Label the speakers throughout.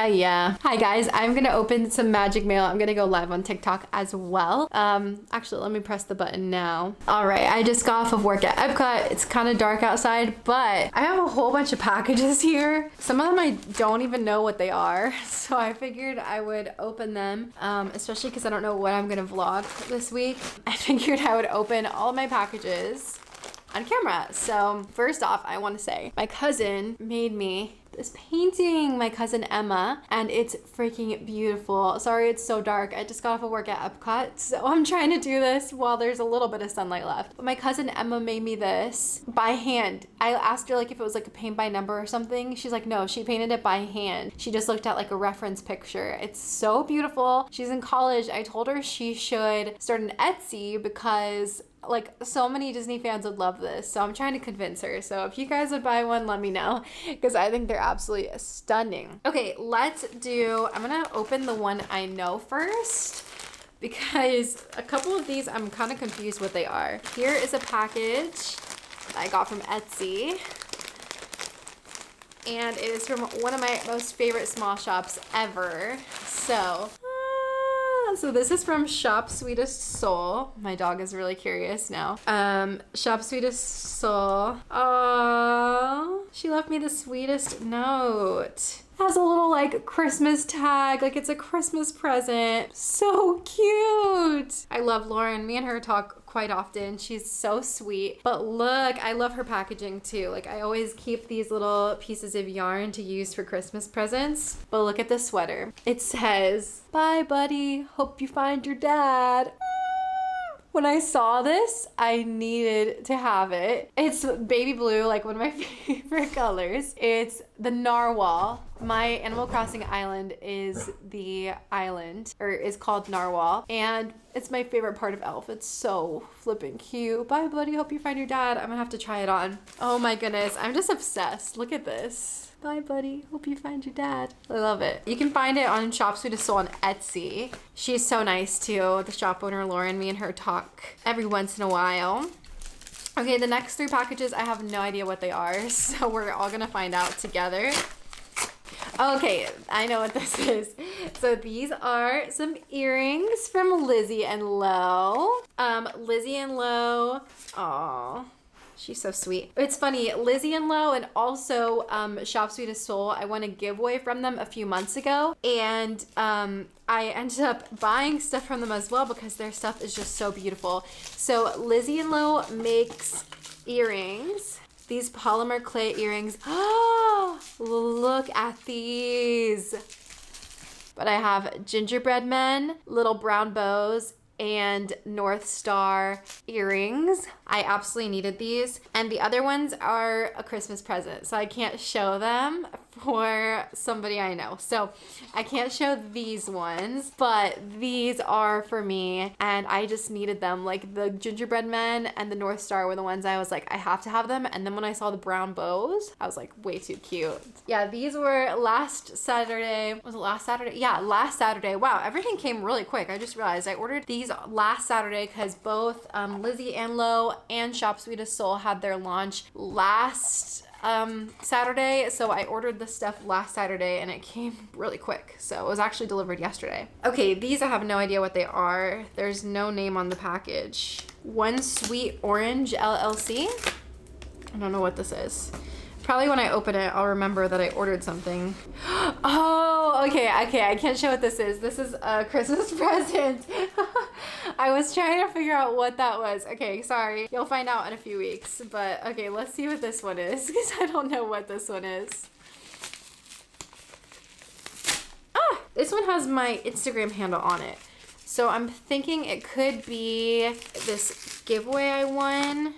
Speaker 1: Yeah. Hi guys, I'm gonna open some magic mail. I'm gonna go live on TikTok as well. Actually, let me press the button now. All right, I just got off of work at Epcot. It's kind of dark outside, but I have a whole bunch of packages here. Some of them I don't even know what they are, so I figured I would open them, especially because I don't know what I'm gonna vlog this week. I figured I would open all of my packages on camera. So first off, I want to say my cousin made me this painting, my cousin Emma, and it's freaking beautiful. Sorry it's so dark. I just got off of work at Epcot, so I'm trying to do this while there's a little bit of sunlight left. But my cousin Emma made me this by hand. I asked her like if it was like a paint by number or something. She's like, no, she painted it by hand. She just looked at like a reference picture. It's so beautiful. She's in college. I told her she should start an Etsy because like so many Disney fans would love this. So I'm trying to convince her. So if you guys would buy one, let me know, because I think they're absolutely stunning. Okay, I'm gonna open the one I know first, because a couple of these I'm kind of confused what they are. Here is a package that I got from Etsy, and it is from one of my most favorite small shops ever. So this is from Shop Sweetest Soul. My dog is really curious now. Shop Sweetest Soul. Oh, she left me the sweetest note. It has a little like Christmas tag, like it's a Christmas present. So cute. I love Lauren. Me and her talk quite often. She's so sweet. But look, I love her packaging too. Like I always keep these little pieces of yarn to use for Christmas presents. But look at this sweater. It says, "Bye buddy, hope you find your dad." When I saw this, I needed to have it. It's baby blue, like one of my favorite colors. It's the narwhal. My Animal Crossing island is the island, or is called Narwhal, and it's my favorite part of Elf. It's so flippin' cute. Bye buddy, hope you find your dad. I'm gonna have to try it on. Oh my goodness, I'm just obsessed. Look at this. Bye buddy, hope you find your dad. I love it. You can find it on Shop Sweetest Soul on Etsy. She's so nice too. The shop owner, Lauren, me and her talk every once in a while. Okay, the next 3 packages, I have no idea what they are, so we're all gonna find out together. Okay, I know what this is. So these are some earrings from Lizzie Lo. Lizzie Lo, aww. She's so sweet. It's funny, Lizzie Lo and also Shop Sweetest Soul, I won a giveaway from them a few months ago, and I ended up buying stuff from them as well because their stuff is just so beautiful. So Lizzie Lo makes earrings. These polymer clay earrings. Oh, look at these. But I have gingerbread men, little brown bows, and North Star earrings. I absolutely needed these. And the other ones are a Christmas present, so I can't show them for somebody I know. So I can't show these ones, but these are for me, and I just needed them. Like the gingerbread men and the North Star were the ones I was like, I have to have them. And then when I saw the brown bows, I was like, way too cute. Yeah, these were last Saturday. Was it last Saturday? Yeah, last Saturday. Wow, everything came really quick. I just realized I ordered these last Saturday because both Lizzie Lo and Shop Sweetest Soul had their launch last Saturday, so I ordered this stuff last Saturday and it came really quick, so it was actually delivered yesterday. Okay, these I have no idea what they are. There's no name on the package. One Sweet Orange LLC. I don't know what this is. Probably when I open it, I'll remember that I ordered something. Oh, okay, I can't show what this is. This is a Christmas present. I was trying to figure out what that was. Okay, sorry. You'll find out in a few weeks. But okay, let's see what this one is, because I don't know what this one is. Ah, this one has my Instagram handle on it. So I'm thinking it could be this giveaway I won.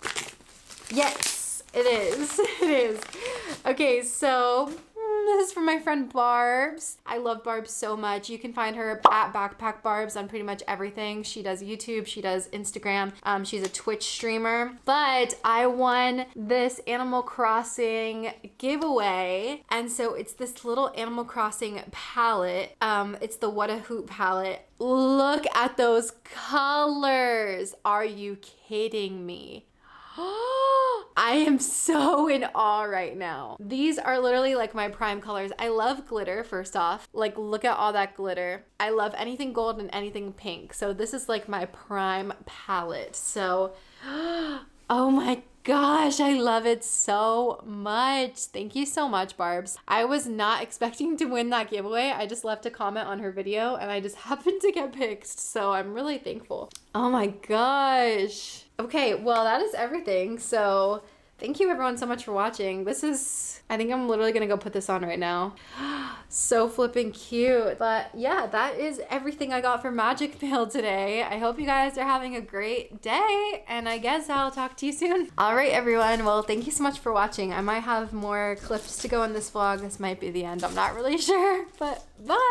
Speaker 1: Yes, it is. It is. Okay, so this is from my friend Barbs. I love Barbs so much. You can find her at Backpack Barbs on pretty much everything. She does YouTube, she does Instagram, she's a Twitch streamer. But I won this Animal Crossing giveaway, and so it's this little Animal Crossing palette. It's the What a Hoot palette. Look at those colors. Are you kidding me? I am so in awe right now. These are literally like my prime colors. I love glitter, first off. Like, look at all that glitter. I love anything gold and anything pink. So this is like my prime palette. So, oh my gosh, I love it so much. Thank you so much, Barbs. I was not expecting to win that giveaway. I just left a comment on her video and I just happened to get picked. So I'm really thankful. Oh my gosh. Okay, well, that is everything. So thank you everyone so much for watching. I think I'm literally gonna go put this on right now. So flipping cute. But yeah, that is everything I got for Magic Mail today. I hope you guys are having a great day, and I guess I'll talk to you soon. All right, everyone. Well, thank you so much for watching. I might have more clips to go in this vlog. This might be the end. I'm not really sure, but bye.